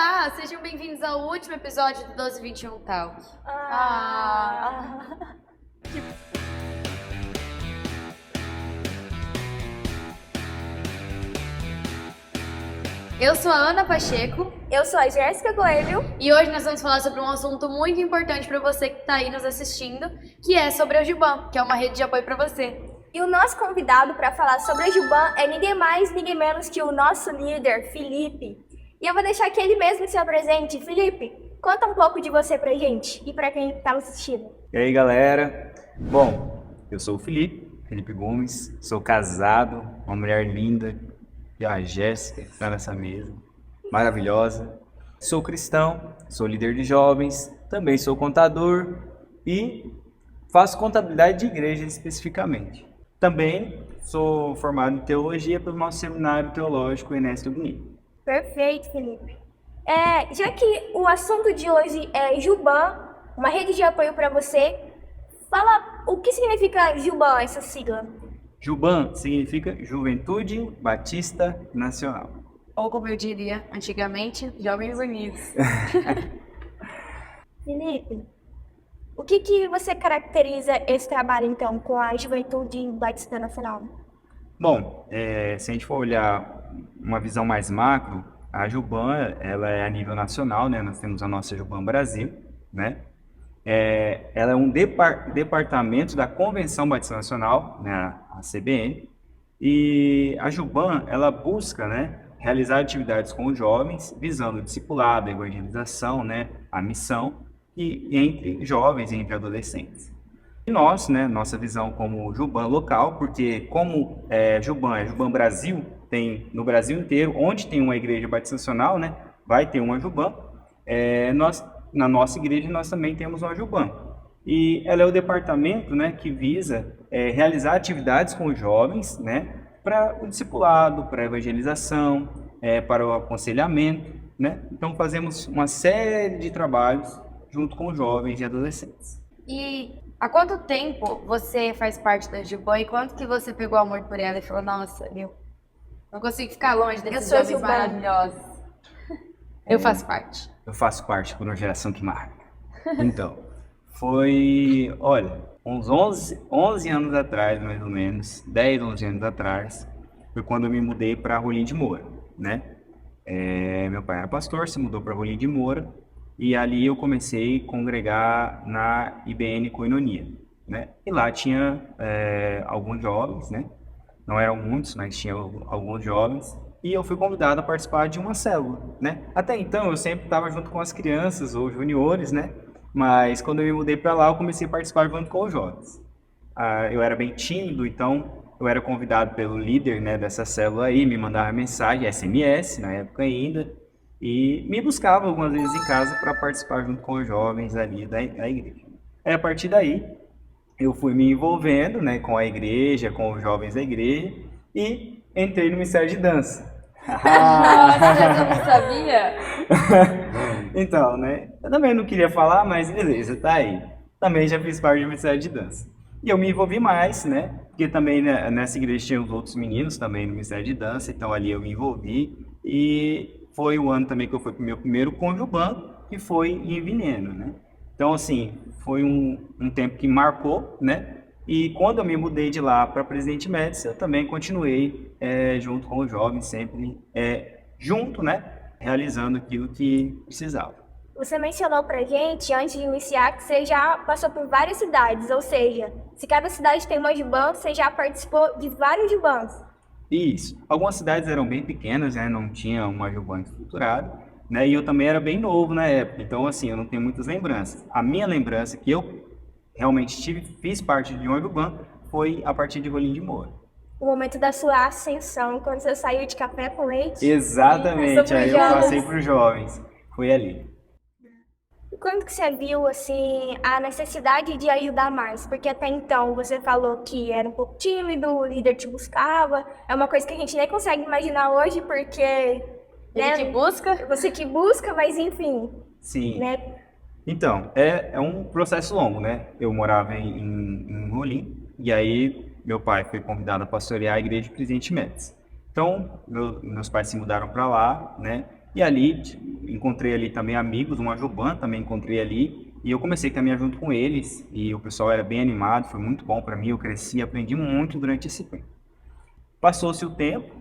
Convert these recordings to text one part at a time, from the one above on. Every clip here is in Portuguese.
Olá, sejam bem-vindos ao último episódio do 1221 Talk. Eu sou a Ana Pacheco. Eu sou a Jéssica Coelho. E hoje nós vamos falar sobre um assunto muito importante para você que está aí nos assistindo, que é sobre a Juban, que é uma rede de apoio para você. E o nosso convidado para falar sobre a Juban é ninguém mais, ninguém menos que o nosso líder, Felipe. E eu vou deixar que ele mesmo se apresente. Felipe, conta um pouco de você pra gente e para quem está assistindo. E aí, galera? Bom, eu sou o Felipe Gomes, sou casado, uma mulher linda, e a Jéssica está nessa mesa, maravilhosa. Sou cristão, sou líder de jovens, também sou contador e faço contabilidade de igreja especificamente. Também sou formado em teologia pelo nosso seminário teológico Ernesto Bonito. Perfeito, Felipe. Já que o assunto de hoje é Juban, uma rede de apoio para você, fala o que significa Juban, essa sigla. Juban significa Juventude Batista Nacional. Ou como eu diria antigamente, Jovens Unidos. Felipe, o que você caracteriza esse trabalho, então, com a Juventude Batista Nacional? Bom, se a gente for olhar uma visão mais macro, a Juban, ela é a nível nacional, né? Nós temos a nossa Juban Brasil, né? Ela é um departamento da Convenção Batista Nacional, né? A CBN, e a Juban, ela busca, né? Realizar atividades com os jovens, visando o discipulado, a evangelização, né? A missão, e entre jovens e entre adolescentes. E nós, né, nossa visão como Juban local, porque como Juban Brasil, tem no Brasil inteiro, onde tem uma igreja batista nacional, né, vai ter uma Juban, na nossa igreja nós também temos uma Juban. E ela é o departamento, né, que visa realizar atividades com os jovens, né, para o discipulado, para a evangelização, para o aconselhamento, né. Então fazemos uma série de trabalhos junto com jovens e adolescentes. E há quanto tempo você faz parte da Juban e quanto que você pegou amor por ela e falou, nossa, eu não consigo ficar longe desses jovens maravilhosos. Eu faço parte. Eu faço parte por uma geração que marca. Então, foi, olha, uns 11 anos atrás, mais ou menos, 10, 11 anos atrás, foi quando eu me mudei para Rolim de Moura, né? Meu pai era pastor, se mudou para Rolim de Moura, e ali eu comecei a congregar na IBN Koinonia, né? E lá tinha alguns jovens, né? Não eram muitos, mas tinha alguns jovens. E eu fui convidado a participar de uma célula, né? Até então eu sempre estava junto com as crianças ou juniores, né? Mas quando eu me mudei para lá, eu comecei a participar junto com os jovens. Eu era bem tímido, então eu era convidado pelo líder, né, dessa célula aí, me mandava mensagem, SMS na época ainda, e me buscava algumas vezes em casa para participar junto com os jovens ali da igreja. A partir daí, eu fui me envolvendo, né, com a igreja, com os jovens da igreja, e entrei no Ministério de Dança. Nossa, eu não sabia? Então, né, eu também não queria falar, mas beleza, tá aí. Também já fiz parte do Ministério de Dança. E eu me envolvi mais, né, porque também né, nessa igreja tinha os outros meninos também no Ministério de Dança, então ali eu me envolvi, e foi o ano também que eu fui para o meu primeiro Conjuban, que foi em Veneno, né? Então, assim, foi um tempo que marcou, né? E quando eu me mudei de lá para Presidente Médici, eu também continuei junto com os jovens, sempre junto, né? Realizando aquilo que precisava. Você mencionou pra gente, antes de iniciar, que você já passou por várias cidades, ou seja, se cada cidade tem uma Juban, você já participou de vários Jubans. Isso. Algumas cidades eram bem pequenas, né? Não tinha uma Juban estruturada, né? E eu também era bem novo na época, então assim, eu não tenho muitas lembranças. A minha lembrança que eu realmente fiz parte de uma Juban foi a partir de Rolim de Moura. O momento da sua ascensão, quando você saiu de café com leite. Exatamente, aí eu passei para os jovens. Foi ali. E quando que você viu, assim, a necessidade de ajudar mais? Porque até então você falou que era um pouco tímido, o líder te buscava. É uma coisa que a gente nem consegue imaginar hoje, porque... Ele que busca? Você que busca, mas enfim. Sim. Né? Então, é um processo longo, né? Eu morava em Rolim, e aí meu pai foi convidado a pastorear a igreja de Presidente Médici. Então, meus pais se mudaram para lá, né? E ali, encontrei ali também amigos, uma Ajuban também encontrei ali, e eu comecei a caminhar junto com eles, e o pessoal era bem animado, foi muito bom para mim, eu cresci, aprendi muito durante esse tempo. Passou-se o tempo,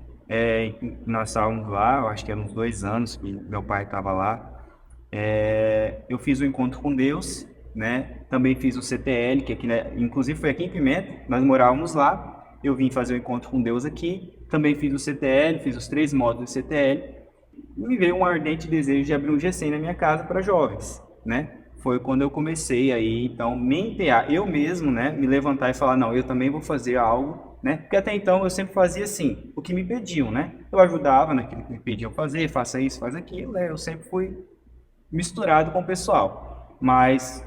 nós estávamos lá, eu acho que eram uns 2 anos que meu pai estava lá. Eu fiz o encontro com Deus, né? Também fiz o CTL, que aqui, né? Inclusive foi aqui em Pimenta, nós morávamos lá. Eu vim fazer o encontro com Deus aqui. Também fiz o CTL, fiz os 3 módulos do CTL. E me veio um ardente desejo de abrir um GCM na minha casa para jovens, né? Foi quando eu comecei aí, então, me empenhar, eu mesmo, né? Me levantar e falar, não, eu também vou fazer algo, né? Porque até então eu sempre fazia assim, o que me pediam, né? Eu ajudava naquilo que me pediam fazer, faça isso, faz aquilo, né? Eu sempre fui misturado com o pessoal. Mas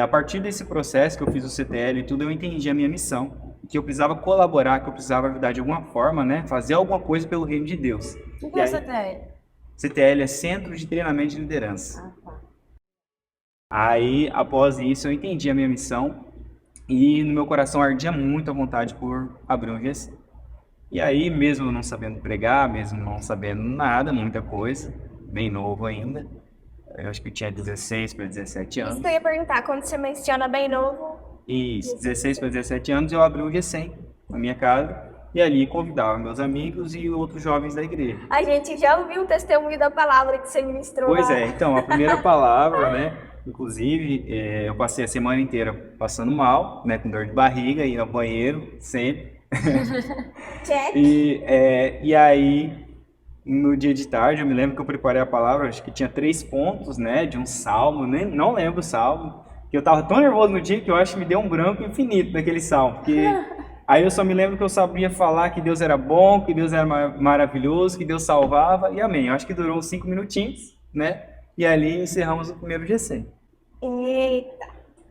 a partir desse processo que eu fiz o CTL e tudo, eu entendi a minha missão, que eu precisava colaborar, que eu precisava ajudar de alguma forma, né? Fazer alguma coisa pelo reino de Deus. O que é o CTL? CTL é Centro de Treinamento de Liderança. Tá. Aí, após isso, eu entendi a minha missão e no meu coração ardia muito a vontade por abrir um GC. E aí, mesmo não sabendo pregar, mesmo não sabendo nada, muita coisa, bem novo ainda, eu acho que eu tinha 16 para 17 anos. Isso que eu ia perguntar, quando você menciona bem novo... Isso, 16 para 17 anos eu abri um GC na minha casa e ali convidava meus amigos e outros jovens da igreja. A gente já ouviu o testemunho da palavra que você ministrou Pois lá. então, a primeira palavra, né? Inclusive, eu passei a semana inteira passando mal, né? Com dor de barriga, ir ao banheiro, sempre. Check. E aí, no dia de tarde, eu me lembro que eu preparei a palavra, acho que tinha 3 pontos, né? De um salmo, não lembro o salmo. Que eu tava tão nervoso no dia que eu acho que me deu um branco infinito daquele salmo. Porque aí eu só me lembro que eu sabia falar que Deus era bom, que Deus era maravilhoso, que Deus salvava, e amém. Eu acho que durou uns 5 minutinhos, né? E ali encerramos o primeiro GC. Eita.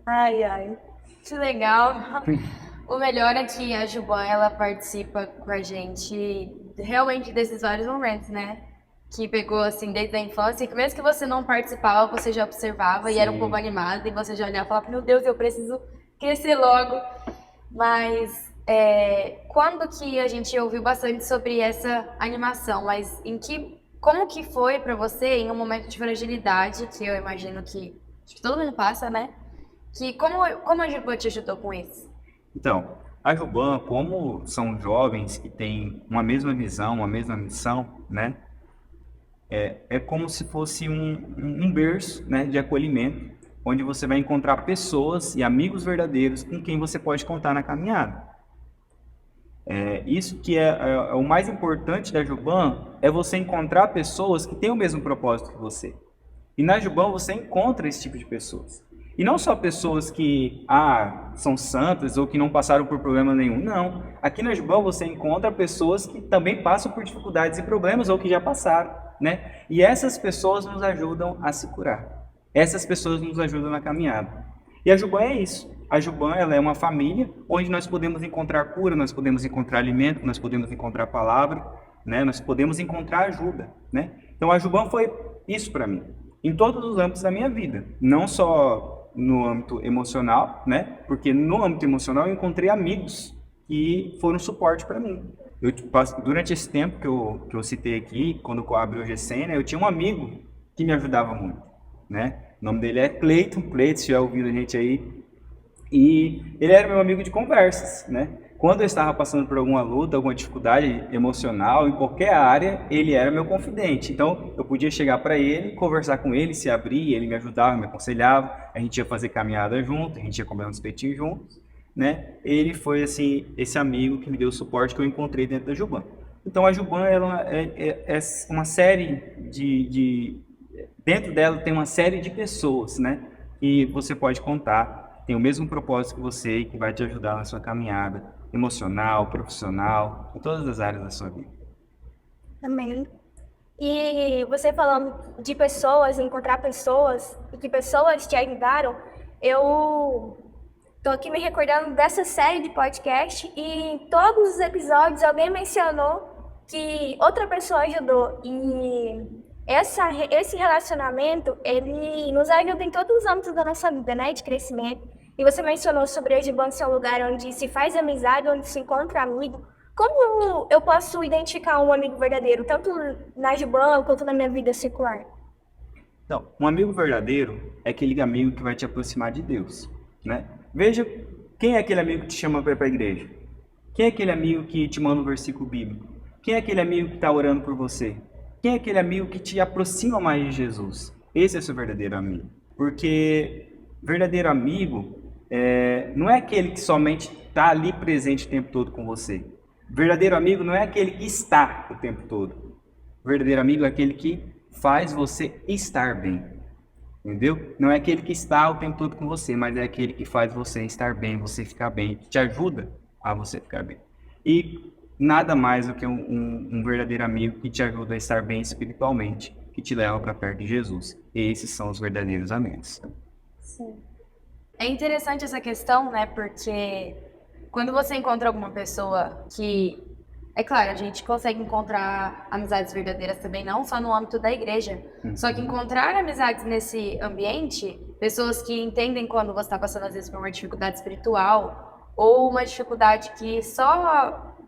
Ai. Que legal. O melhor é que a Juban, ela participa com a gente realmente desses vários momentos, né? Que pegou, assim, desde a infância, que mesmo que você não participava, você já observava. Sim. E era um povo animado, e você já olhava e falava, meu Deus, eu preciso crescer logo. Mas quando que a gente ouviu bastante sobre essa animação, mas como que foi pra você em um momento de fragilidade, que eu imagino que acho que todo mundo passa, né? Como a Juban te ajudou com isso? Então, a Juban, como são jovens que têm uma mesma visão, uma mesma missão, né? É como se fosse um berço, né, de acolhimento, onde você vai encontrar pessoas e amigos verdadeiros com quem você pode contar na caminhada. Isso que é o mais importante da Juban, é você encontrar pessoas que têm o mesmo propósito que você. E na Juban você encontra esse tipo de pessoas. E não só pessoas que são santas ou que não passaram por problema nenhum, não. Aqui na Juban você encontra pessoas que também passam por dificuldades e problemas ou que já passaram, né? E essas pessoas nos ajudam a se curar. Essas pessoas nos ajudam na caminhada. E a Juban é isso. A Juban, ela é uma família onde nós podemos encontrar cura, nós podemos encontrar alimento, nós podemos encontrar palavra, né? Nós podemos encontrar ajuda, né? Então a Juban foi isso para mim, em todos os âmbitos da minha vida, não só no âmbito emocional, né? Porque no âmbito emocional eu encontrei amigos que foram suporte para mim. Durante esse tempo que eu citei aqui, quando eu abri o GC, né, eu tinha um amigo que me ajudava muito, né? O nome dele é Cleiton, se estiver ouvindo a gente aí. E ele era meu amigo de conversas, né? Quando eu estava passando por alguma luta, alguma dificuldade emocional, em qualquer área, ele era meu confidente. Então, eu podia chegar para ele, conversar com ele, se abrir, ele me ajudava, me aconselhava, a gente ia fazer caminhada junto, a gente ia comer uns espetinhos juntos, né? Ele foi, assim, esse amigo que me deu o suporte que eu encontrei dentro da Juban. Então, a Juban, ela é uma série dentro dela tem uma série de pessoas, né? E você pode contar. Tem o mesmo propósito que você e que vai te ajudar na sua caminhada emocional, profissional, em todas as áreas da sua vida. Amém. E você falando de pessoas, encontrar pessoas, e que pessoas te ajudaram, eu tô aqui me recordando dessa série de podcast e em todos os episódios alguém mencionou que outra pessoa ajudou. E esse relacionamento, ele nos ajuda em todos os âmbitos da nossa vida, né, de crescimento. E você mencionou sobre a Juban ser um lugar onde se faz amizade, onde se encontra amigo, Como eu posso identificar um amigo verdadeiro, tanto na Gibã quanto na minha vida secular? Então, um amigo verdadeiro é aquele amigo que vai te aproximar de Deus, né? Veja quem é aquele amigo que te chama para ir para a igreja. Quem é aquele amigo que te manda um versículo bíblico? Quem é aquele amigo que está orando por você? Quem é aquele amigo que te aproxima mais de Jesus? Esse é seu verdadeiro amigo. Porque verdadeiro amigo não é aquele que somente está ali presente o tempo todo com você. Verdadeiro amigo não é aquele que está o tempo todo. Verdadeiro amigo é aquele que faz você estar bem. Entendeu? Não é aquele que está o tempo todo com você, mas é aquele que faz você estar bem, você ficar bem, que te ajuda a você ficar bem. E nada mais do que um verdadeiro amigo que te ajuda a estar bem espiritualmente, que te leva para perto de Jesus. E esses são os verdadeiros amigos. Sim. É interessante essa questão, né? Porque quando você encontra alguma pessoa que... É claro, a gente consegue encontrar amizades verdadeiras também, não só no âmbito da igreja. Só que encontrar amizades nesse ambiente, pessoas que entendem quando você está passando, às vezes, por uma dificuldade espiritual, ou uma dificuldade que só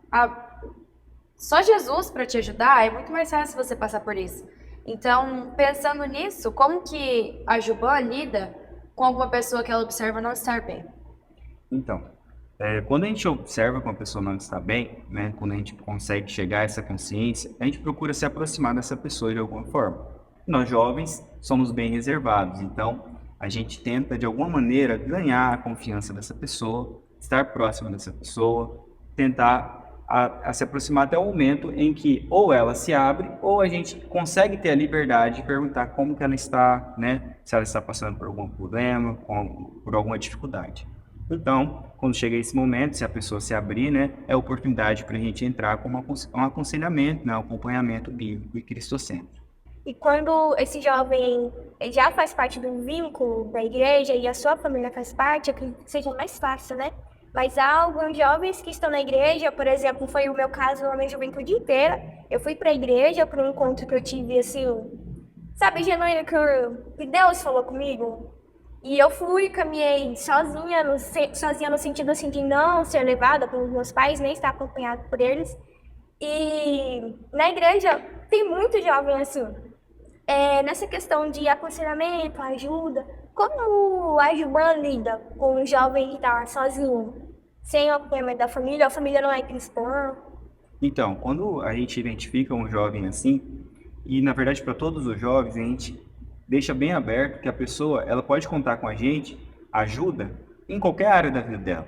Jesus para te ajudar, é muito mais fácil você passar por isso. Então, pensando nisso, como que a Gibã lida com alguma pessoa que ela observa não estar bem? Então, quando a gente observa que uma pessoa não está bem, né, quando a gente consegue chegar a essa consciência, a gente procura se aproximar dessa pessoa de alguma forma. Nós jovens somos bem reservados, então a gente tenta de alguma maneira ganhar a confiança dessa pessoa, estar próximo dessa pessoa, tentar a se aproximar até o momento em que ou ela se abre ou a gente consegue ter a liberdade de perguntar como que ela está, né, se ela está passando por algum problema, por alguma dificuldade. Então, quando chega esse momento, se a pessoa se abrir, né, é oportunidade para a gente entrar com um aconselhamento, né, um acompanhamento bíblico e cristocêntrico. E quando esse jovem já faz parte do vínculo da igreja e a sua família faz parte, eu acredito que seja mais fácil, né? Mas há alguns jovens que estão na igreja, por exemplo, foi o meu caso na minha juventude inteira. Eu fui para a igreja para um encontro que eu tive, assim, sabe, genuíno, que Deus falou comigo. E eu fui, caminhei sozinha no sentido assim de não ser levada pelos meus pais, nem estar acompanhada por eles. E na igreja tem muito jovem assim. Nessa questão de aconselhamento, ajuda, como a Gibã lida com um jovem que está sozinho, sem o acompanhamento da família, a família não é cristã? Então, quando a gente identifica um jovem assim, e na verdade para todos os jovens, a gente deixa bem aberto que a pessoa ela pode contar com a gente, ajuda, em qualquer área da vida dela.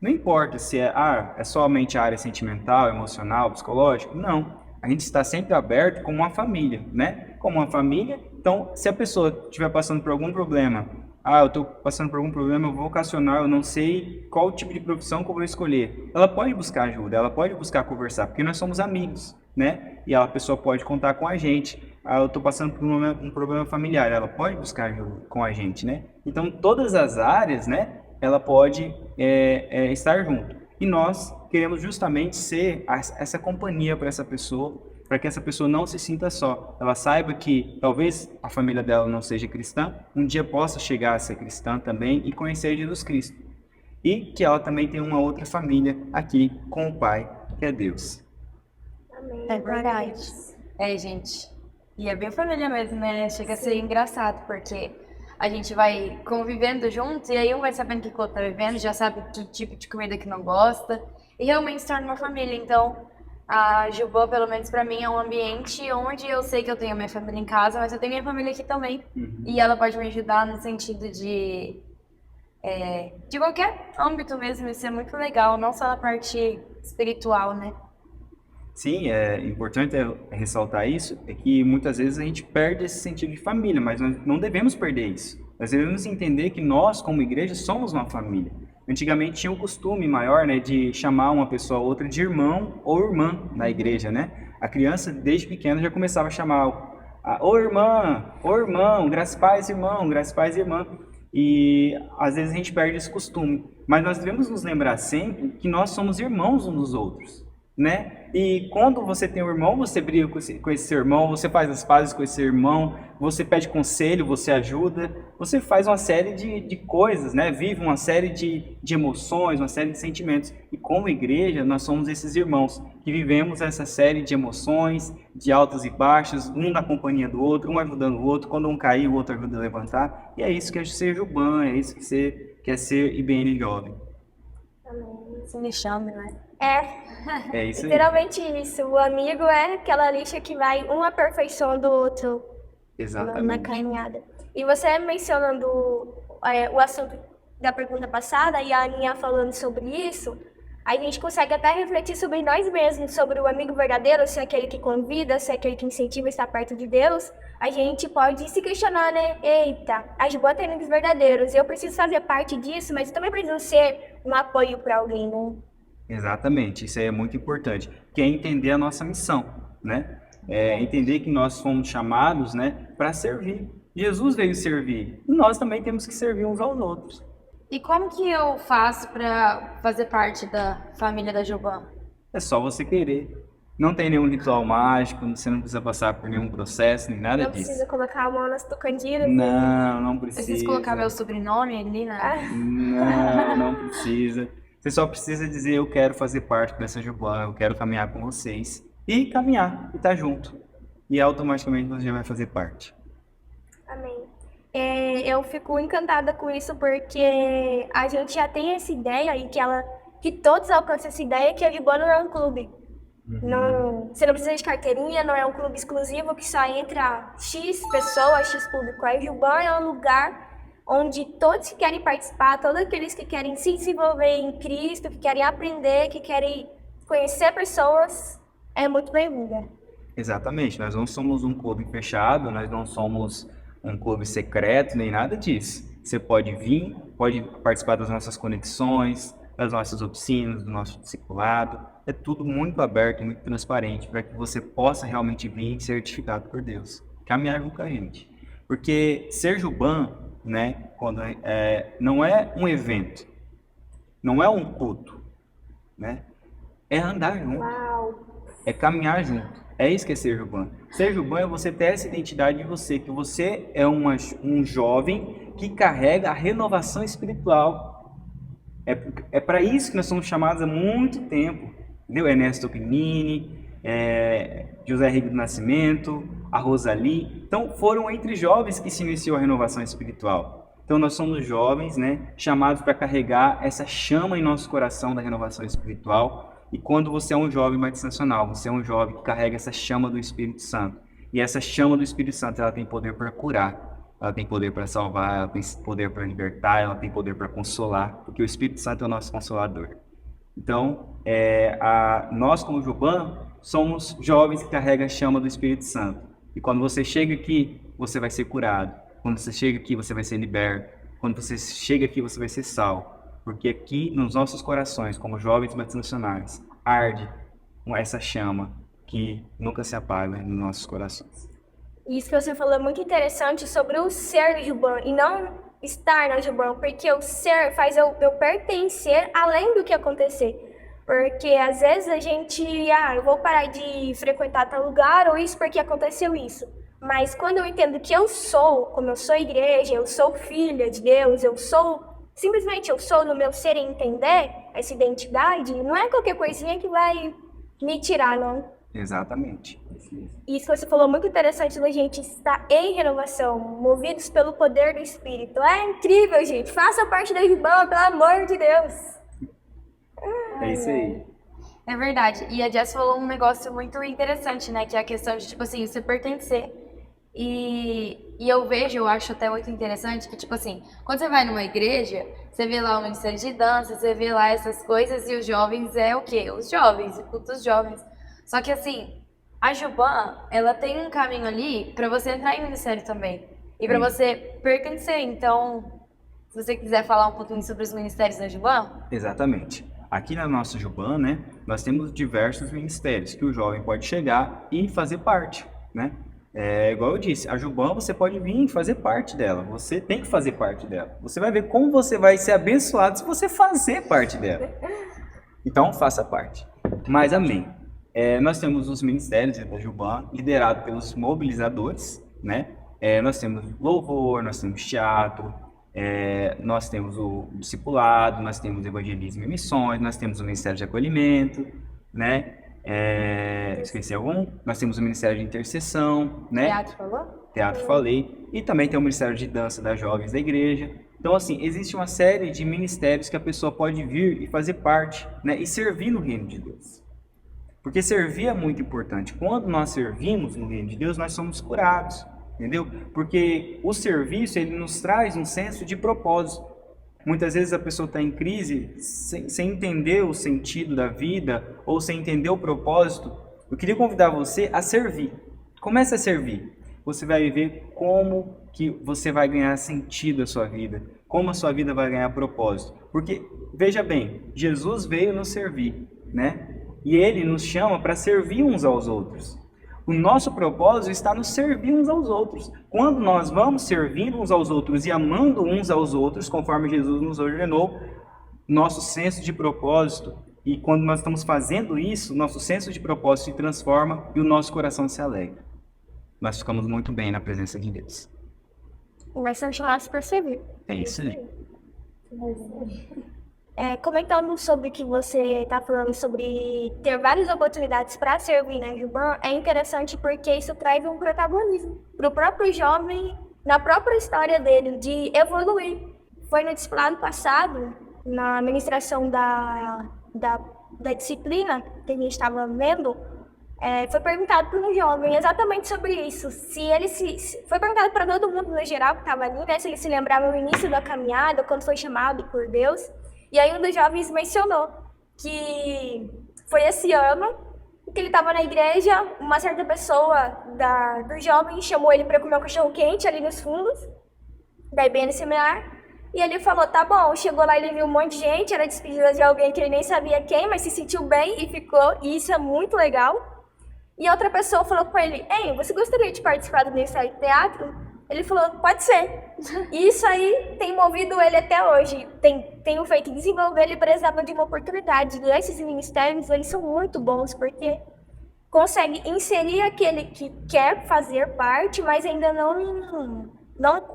Não importa se é somente a área sentimental, emocional, psicológica, não. A gente está sempre aberto como uma família, né? Como uma família, então se a pessoa estiver passando por algum problema, eu estou passando por algum problema vocacional, eu não sei qual tipo de profissão que eu vou escolher. Ela pode buscar ajuda, ela pode buscar conversar, porque nós somos amigos, né? E a pessoa pode contar com a gente. Eu estou passando por um problema familiar, ela pode buscar ajuda com a gente, né? Então, todas as áreas, né? Ela pode estar junto. E nós queremos justamente ser essa companhia para essa pessoa, para que essa pessoa não se sinta só. Ela saiba que talvez a família dela não seja cristã, um dia possa chegar a ser cristã também e conhecer Jesus Cristo. E que ela também tem uma outra família aqui com o Pai, que é Deus. Amém. É verdade. Gente. E é bem família mesmo, né? Chega a ser engraçado, porque a gente vai convivendo juntos e aí um vai sabendo o que o outro tá vivendo, já sabe que tipo de comida que não gosta e realmente se torna uma família. Então, a Gibã, pelo menos pra mim, é um ambiente onde eu sei que eu tenho a minha família em casa, mas eu tenho a minha família aqui também. E ela pode me ajudar no sentido de qualquer âmbito mesmo. Isso é muito legal, não só na parte espiritual, né? Sim, é importante ressaltar isso, é que muitas vezes a gente perde esse sentido de família, mas nós não devemos perder isso. Nós devemos entender que nós, como igreja, somos uma família. Antigamente tinha um costume maior, né, de chamar uma pessoa ou outra de irmão ou irmã na igreja, né? A criança, desde pequena, já começava a chamar ô irmã, ô irmão, graças paz, irmão, graças paz, irmã. E às vezes a gente perde esse costume. Mas nós devemos nos lembrar sempre que nós somos irmãos uns dos outros, né? E quando você tem um irmão, você briga com esse seu irmão, você faz as pazes com esse irmão, você pede conselho, você ajuda, você faz uma série de coisas, né? Vive uma série de emoções, uma série de sentimentos. E como igreja, nós somos esses irmãos que vivemos essa série de emoções, de altos e baixos, um na companhia do outro, um ajudando o outro. Quando um cair, o outro ajuda a levantar. E é isso que é ser Juban, é isso que é ser IBN Jovem. Se me chame, né? É isso aí. Literalmente isso. O amigo é aquela lixa que vai um aperfeiçoando o outro na Exatamente. caminhada. E você mencionando o assunto da pergunta passada e a Aninha falando sobre isso, a gente consegue até refletir sobre nós mesmos, sobre o amigo verdadeiro, se é aquele que convida, se é aquele que incentiva a estar perto de Deus. A gente pode se questionar, né? Eita, a Juban tem amigos verdadeiros, eu preciso fazer parte disso, mas eu também preciso ser um apoio para alguém, né? Exatamente, isso aí é muito importante, que é entender a nossa missão, né? É entender que nós fomos chamados, né, para servir. Jesus veio servir, e nós também temos que servir uns aos outros. E como que eu faço para fazer parte da família da Juban? É só você querer. Não tem nenhum ritual mágico, você não precisa passar por nenhum processo, nem nada Não disso. precisa colocar a mão nas tucandiras. Não precisa. Preciso colocar meu sobrenome ali, né? Não precisa. Você só precisa dizer, eu quero fazer parte dessa Juban, eu quero caminhar com vocês. E caminhar, e estar junto. E automaticamente você já vai fazer parte. Amém. Eu fico encantada com isso porque a gente já tem essa ideia e que todos alcançam essa ideia que a Juban não é um clube. Não, você não precisa de carteirinha, não é um clube exclusivo que só entra X pessoas, X público. A Juban é um lugar onde todos que querem participar, todos aqueles que querem se desenvolver em Cristo, que querem aprender, que querem conhecer pessoas, é muito bem-vinda. Exatamente, nós não somos um clube fechado, nós não somos um clube secreto, nem nada disso. Você pode vir, pode participar das nossas conexões, das nossas oficinas, do nosso discipulado. É tudo muito aberto, muito transparente, para que você possa realmente vir certificado por Deus. Caminhar junto com a gente. Porque ser Juban, né, não é um evento, não é um culto, né? É andar junto. Uau! É caminhar junto. É isso que é ser Juban. Ser Juban é você ter essa identidade de você, que você é um jovem que carrega a renovação espiritual. É para isso que nós somos chamados há muito tempo. Entendeu? Ernesto Pinini, José Henrique do Nascimento, a Rosali. Então foram entre jovens que se iniciou a renovação espiritual. Então nós somos jovens, né, chamados para carregar essa chama em nosso coração da renovação espiritual. E quando você é um jovem batizacional, você é um jovem que carrega essa chama do Espírito Santo. E essa chama do Espírito Santo, ela tem poder para curar, ela tem poder para salvar, ela tem poder para libertar, ela tem poder para consolar, porque o Espírito Santo é o nosso consolador. Então, nós como Juban, somos jovens que carregam a chama do Espírito Santo. E quando você chega aqui, você vai ser curado. Quando você chega aqui, você vai ser liberto. Quando você chega aqui, você vai ser salvo. Porque aqui, nos nossos corações, como jovens batizacionais, arde essa chama que nunca se apaga nos nossos corações. Isso que você falou é muito interessante sobre o ser Juban e não estar na Juban, porque o ser faz eu pertencer além do que acontecer. Porque às vezes a gente, eu vou parar de frequentar tal lugar ou isso porque aconteceu isso. Mas quando eu entendo que eu sou, como eu sou igreja, eu sou filha de Deus, simplesmente eu sou no meu ser e entender essa identidade, não é qualquer coisinha que vai me tirar, não. Exatamente. Isso que você falou muito interessante da gente estar em renovação, movidos pelo poder do Espírito. É incrível, gente. Faça parte da Juban, pelo amor de Deus. É isso aí. É verdade. E a Jess falou um negócio muito interessante, né? Que é a questão de, tipo assim, você pertencer. E eu acho até muito interessante que, tipo assim, quando você vai numa igreja, você vê lá o ministério de dança, você vê lá essas coisas e os jovens é o quê? Os jovens, o culto dos jovens. Só que assim, a Juban, ela tem um caminho ali pra você entrar em ministério também. E pra você pertencer. Então, se você quiser falar um pouquinho sobre os ministérios da Juban. Exatamente. Aqui na nossa Juban, né, nós temos diversos ministérios que o jovem pode chegar e fazer parte, né? Igual eu disse, a Juban você pode vir e fazer parte dela. Você tem que fazer parte dela. Você vai ver como você vai ser abençoado se você fazer parte dela. Então, faça parte. Mas amém. Nós temos os ministérios da Juban, liderado pelos mobilizadores, né? Nós temos louvor, nós temos teatro, nós temos o discipulado, nós temos evangelismo e missões, nós temos o Ministério de Acolhimento, né? Esqueci algum? Nós temos o Ministério de Intercessão, né? Teatro falou? Teatro falei. E também tem o Ministério de Dança das Jovens da Igreja. Então, assim, existe uma série de ministérios que a pessoa pode vir e fazer parte, né? E servir no reino de Deus. Porque servir é muito importante. Quando nós servimos no reino de Deus, nós somos curados, entendeu? Porque o serviço, ele nos traz um senso de propósito. Muitas vezes a pessoa está em crise sem entender o sentido da vida ou sem entender o propósito. Eu queria convidar você a servir. Comece a servir. Você vai ver como que você vai ganhar sentido à sua vida, como a sua vida vai ganhar propósito. Porque, veja bem, Jesus veio nos servir, né? E Ele nos chama para servir uns aos outros. O nosso propósito está nos servir uns aos outros. Quando nós vamos servindo uns aos outros e amando uns aos outros, conforme Jesus nos ordenou, nosso senso de propósito, e quando nós estamos fazendo isso, nosso senso de propósito se transforma e o nosso coração se alegra. Nós ficamos muito bem na presença de Deus. Vai ser chamados para servir. É isso aí. Comentando sobre o que você está falando sobre ter várias oportunidades para servir na Juban, é interessante porque isso traz um protagonismo para o próprio jovem, na própria história dele, de evoluir. Foi no discipulado passado, na ministração da disciplina que a gente estava vendo, foi perguntado para um jovem exatamente sobre isso. Foi perguntado para todo mundo no geral que estava ali, né, se ele se lembrava no início da caminhada, quando foi chamado por Deus. E aí um dos jovens mencionou que foi esse ano que ele estava na igreja, uma certa pessoa dos jovens chamou ele para comer um cachorro quente ali nos fundos, da IBN Seminar. E ele falou, tá bom, chegou lá, ele viu um monte de gente, era despedida de alguém que ele nem sabia quem, mas se sentiu bem e ficou, e isso é muito legal. E outra pessoa falou com ele, ei, você gostaria de participar do Ministério de Teatro? Ele falou, pode ser. E isso aí tem movido ele até hoje. Tenho feito em desenvolver, ele precisava de uma oportunidade. E esses ministérios, eles são muito bons, porque consegue inserir aquele que quer fazer parte, mas ainda não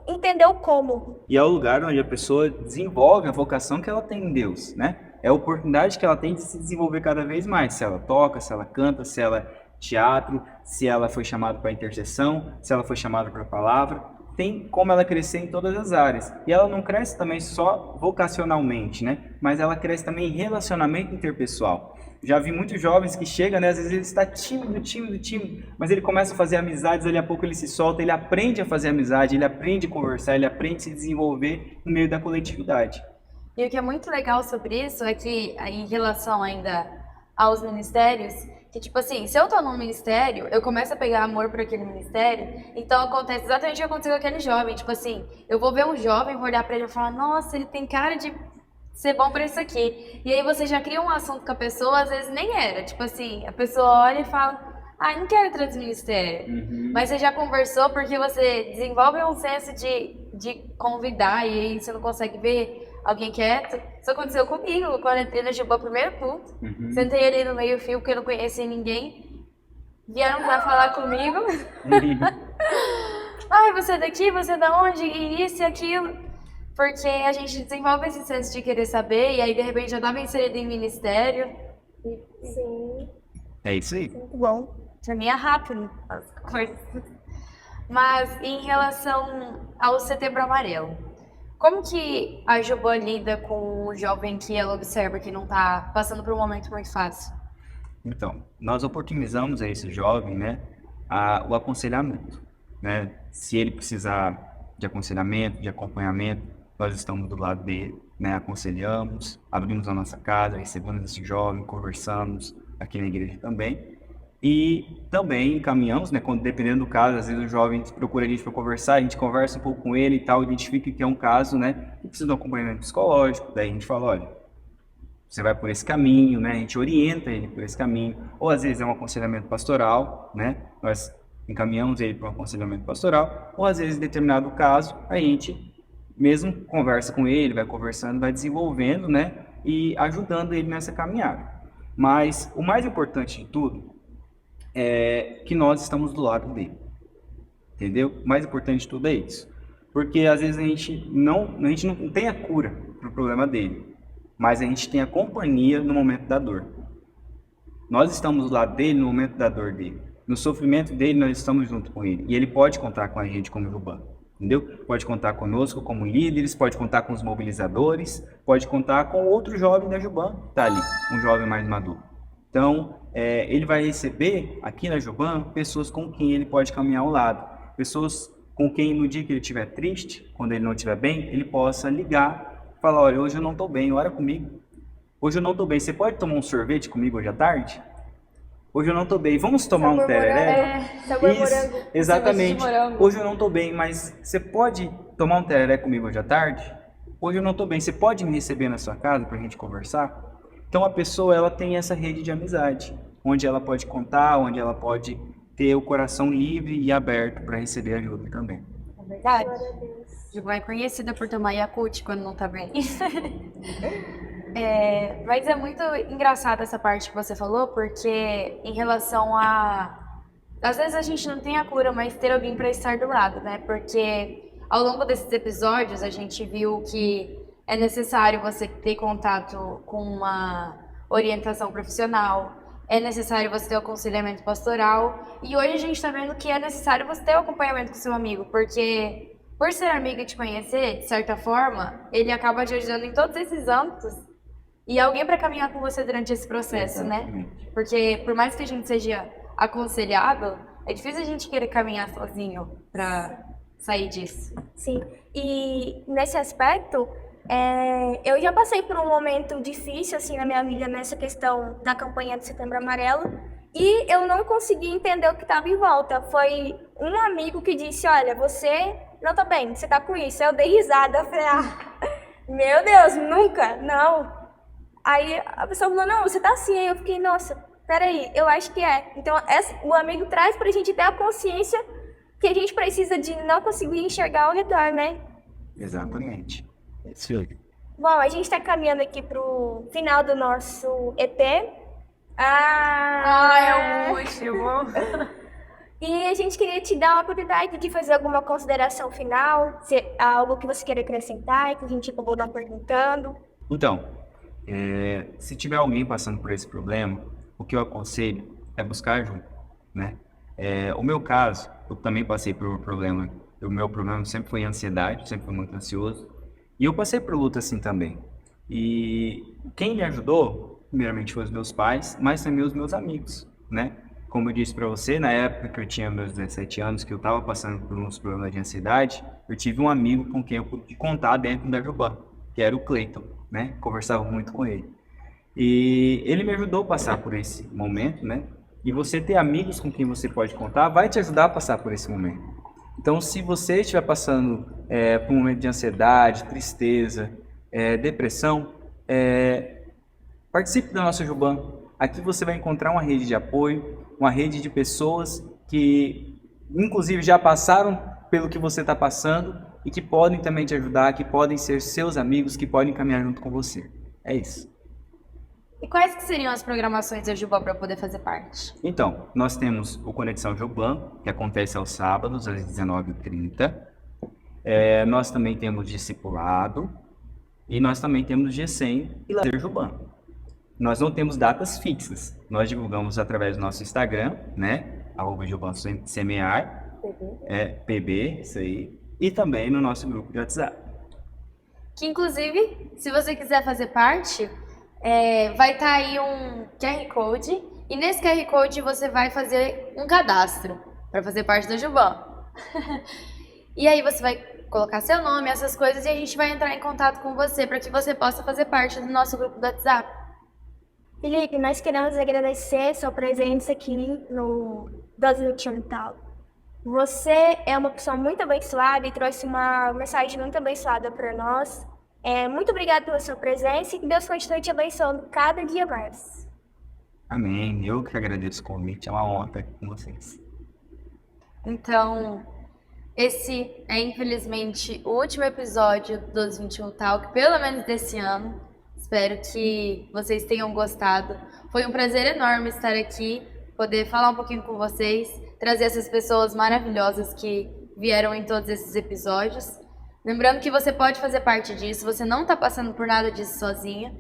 entendeu como. E é o lugar onde a pessoa desenvolve a vocação que ela tem em Deus, né? É a oportunidade que ela tem de se desenvolver cada vez mais. Se ela toca, se ela canta, se ela teatro, se ela foi chamada para intercessão, se ela foi chamada para a palavra, tem como ela crescer em todas as áreas. E ela não cresce também só vocacionalmente, né? Mas ela cresce também em relacionamento interpessoal. Já vi muitos jovens que chegam, né? Às vezes ele está tímido, mas ele começa a fazer amizades, dali a pouco ele se solta, ele aprende a fazer amizade, ele aprende a conversar, ele aprende a se desenvolver no meio da coletividade. E o que é muito legal sobre isso é que, em relação ainda aos ministérios, que, tipo assim, se eu tô num ministério, eu começo a pegar amor por aquele ministério, então acontece exatamente o que aconteceu com aquele jovem. Tipo assim, eu vou ver um jovem, vou olhar pra ele e falar, nossa, ele tem cara de ser bom pra isso aqui. E aí você já cria um assunto com a pessoa, às vezes nem era. Tipo assim, a pessoa olha e fala, não quero entrar nesse ministério. Uhum. Mas você já conversou porque você desenvolve um senso de convidar e aí você não consegue ver alguém quieto. Isso aconteceu comigo, quando eu entrei na Juban, primeiro culto. Uhum. Sentei ali no meio-fio, porque eu não conhecia ninguém. Vieram pra falar comigo. Você é daqui? Você é da onde? E isso e aquilo. Porque a gente desenvolve esse senso de querer saber, e aí de repente já estava inserido em ministério. Sim. É isso aí. Muito bom. Pra mim é rápido as coisas. Mas em relação ao Setembro Amarelo, como que a Juban lida com o jovem que ela observa que não está passando por um momento muito fácil? Então, nós oportunizamos a esse jovem, né, o aconselhamento, né? Se ele precisar de aconselhamento, de acompanhamento, nós estamos do lado dele, né? Aconselhamos, abrimos a nossa casa, recebemos esse jovem, conversamos aqui na igreja também. E também encaminhamos, né, quando, dependendo do caso, às vezes o jovem procura a gente para conversar, a gente conversa um pouco com ele e tal, identifica que é um caso, né, que precisa de um acompanhamento psicológico, daí a gente fala, olha, você vai por esse caminho, né, a gente orienta ele por esse caminho, ou às vezes é um aconselhamento pastoral, né, nós encaminhamos ele para um aconselhamento pastoral, ou às vezes, em determinado caso, a gente mesmo conversa com ele, vai conversando, vai desenvolvendo, né, e ajudando ele nessa caminhada. Mas o mais importante de tudo é que nós estamos do lado dele. entendeu? O mais importante de tudo é isso. Porque às vezes a gente não tem a cura para o problema dele, mas a gente tem a companhia no momento da dor. Nós estamos do lado dele no momento da dor dele. No sofrimento dele, nós estamos junto com ele. E ele pode contar com a gente como Juban, entendeu? Pode contar conosco como líderes, pode contar com os mobilizadores, pode contar com outro jovem da Juban que está ali, um jovem mais maduro. Então, ele vai receber aqui na Juban pessoas com quem ele pode caminhar ao lado. Pessoas com quem no dia que ele estiver triste, quando ele não estiver bem, ele possa ligar e falar, olha, hoje eu não estou bem, ora comigo. Hoje eu não estou bem, você pode tomar um sorvete comigo hoje à tarde? Hoje eu não estou bem, vamos tomar um tereré? Isso, exatamente. Hoje eu não estou bem, mas você pode tomar um tereré comigo hoje à tarde? Hoje eu não estou bem, você pode me receber na sua casa para a gente conversar? Então a pessoa ela tem essa rede de amizade, onde ela pode contar, onde ela pode ter o coração livre e aberto para receber ajuda também. É verdade. Juban é conhecida por tomar Yakult quando não tá bem. Mas é muito engraçado essa parte que você falou, porque em relação a... Às vezes a gente não tem a cura, mas ter alguém para estar do lado, né? Porque ao longo desses episódios a gente viu que é necessário você ter contato com uma orientação profissional, é necessário você ter o aconselhamento pastoral, e hoje a gente está vendo que é necessário você ter o acompanhamento com seu amigo, porque por ser amigo e te conhecer, de certa forma, ele acaba te ajudando em todos esses âmbitos, e alguém para caminhar com você durante esse processo, né? Porque por mais que a gente seja aconselhado, é difícil a gente querer caminhar sozinho para sair disso. Sim, e nesse aspecto, eu já passei por um momento difícil assim na minha vida nessa questão da campanha de Setembro Amarelo e eu não consegui entender o que estava em volta. Foi um amigo que disse, olha, você não tá bem, você tá com isso. Eu dei risada, eu falei, meu Deus, nunca, não. Aí a pessoa falou, não, você tá assim. Aí eu fiquei, nossa, peraí, eu acho que é. Então o amigo traz pra gente ter a consciência que a gente precisa de não conseguir enxergar ao redor, né? Exatamente. Sim. Bom, a gente está caminhando aqui para o final do nosso EP. É o último. E a gente queria te dar a oportunidade de fazer alguma consideração final, se algo que você queira acrescentar e que a gente acabou não perguntando. Então, se tiver alguém passando por esse problema, o que eu aconselho é buscar ajuda, né? O meu caso, eu também passei por um problema. O meu problema sempre foi ansiedade, sempre fui muito ansioso. E eu passei por luta assim também. E quem me ajudou, primeiramente, foi os meus pais, mas também os meus amigos, né? Como eu disse para você, na época que eu tinha meus 17 anos, que eu estava passando por uns problemas de ansiedade, eu tive um amigo com quem eu pude contar dentro da Juban, que era o Cleiton, né? Conversava muito com ele. E ele me ajudou a passar por esse momento, né? E você ter amigos com quem você pode contar vai te ajudar a passar por esse momento. Então, se você estiver passando por um momento de ansiedade, tristeza, depressão, participe da nossa Juban. Aqui você vai encontrar uma rede de apoio, uma rede de pessoas que, inclusive, já passaram pelo que você está passando e que podem também te ajudar, que podem ser seus amigos, que podem caminhar junto com você. É isso. E quais que seriam as programações da Juban para poder fazer parte? Então, nós temos o Conexão Juban, que acontece aos sábados, às 19h30. Nós também temos Discipulado e nós também temos G100 e Lazer Juban. Nós não temos datas fixas. Nós divulgamos através do nosso Instagram, né? @JubanSemear, PB, isso aí. E também no nosso grupo de WhatsApp. Que, inclusive, se você quiser fazer parte... vai estar aí um QR Code e nesse QR Code você vai fazer um cadastro para fazer parte da Juban. E aí você vai colocar seu nome, essas coisas, e a gente vai entrar em contato com você para que você possa fazer parte do nosso grupo do WhatsApp. Felipe, nós queremos agradecer sua presença aqui no 12 Tal. Você é uma pessoa muito abençoada e trouxe uma mensagem muito abençoada para nós. Muito obrigada pela sua presença e que Deus continue te abençoando cada dia mais. Amém. Eu que agradeço o convite. É uma honra estar aqui com vocês. Então, esse é infelizmente o último episódio do 21 Talk, pelo menos desse ano. Espero que vocês tenham gostado. Foi um prazer enorme estar aqui, poder falar um pouquinho com vocês. trazer essas pessoas maravilhosas que vieram em todos esses episódios. Lembrando que você pode fazer parte disso, você não está passando por nada disso sozinha.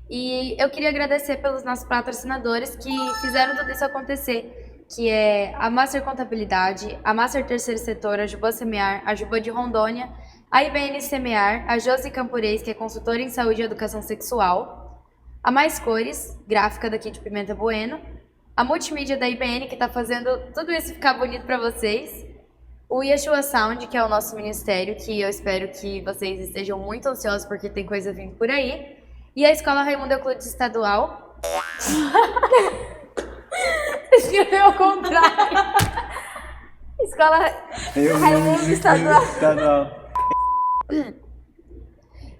E eu queria agradecer pelos nossos patrocinadores que fizeram tudo isso acontecer, que é a Master Contabilidade, a Master Terceiro Setor, a Juban Semear, a Juban de Rondônia, a IBN Semear, a Josi Campurez, que é consultora em saúde e educação sexual, a Mais Cores, gráfica daqui de Pimenta Bueno, a multimídia da IBN, que está fazendo tudo isso ficar bonito para vocês, o Yeshua Sound, que é o nosso ministério, que eu espero que vocês estejam muito ansiosos porque tem coisa vindo por aí, e a Escola Raimundo Euclides Estadual. Escreveu ao contrário. Escola Raimundo Estadual.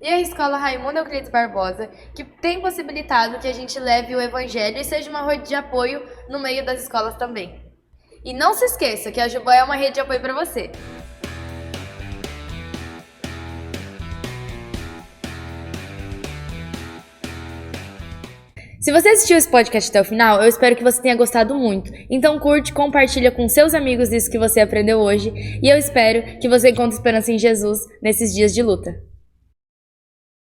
E a Escola Raimundo Euclides Barbosa, que tem possibilitado que a gente leve o Evangelho e seja uma rede de apoio no meio das escolas também. E não se esqueça que a Juban é uma rede de apoio para você. Se você assistiu esse podcast até o final, eu espero que você tenha gostado muito. Então curte, compartilha com seus amigos isso que você aprendeu hoje. E eu espero que você encontre esperança em Jesus nesses dias de luta.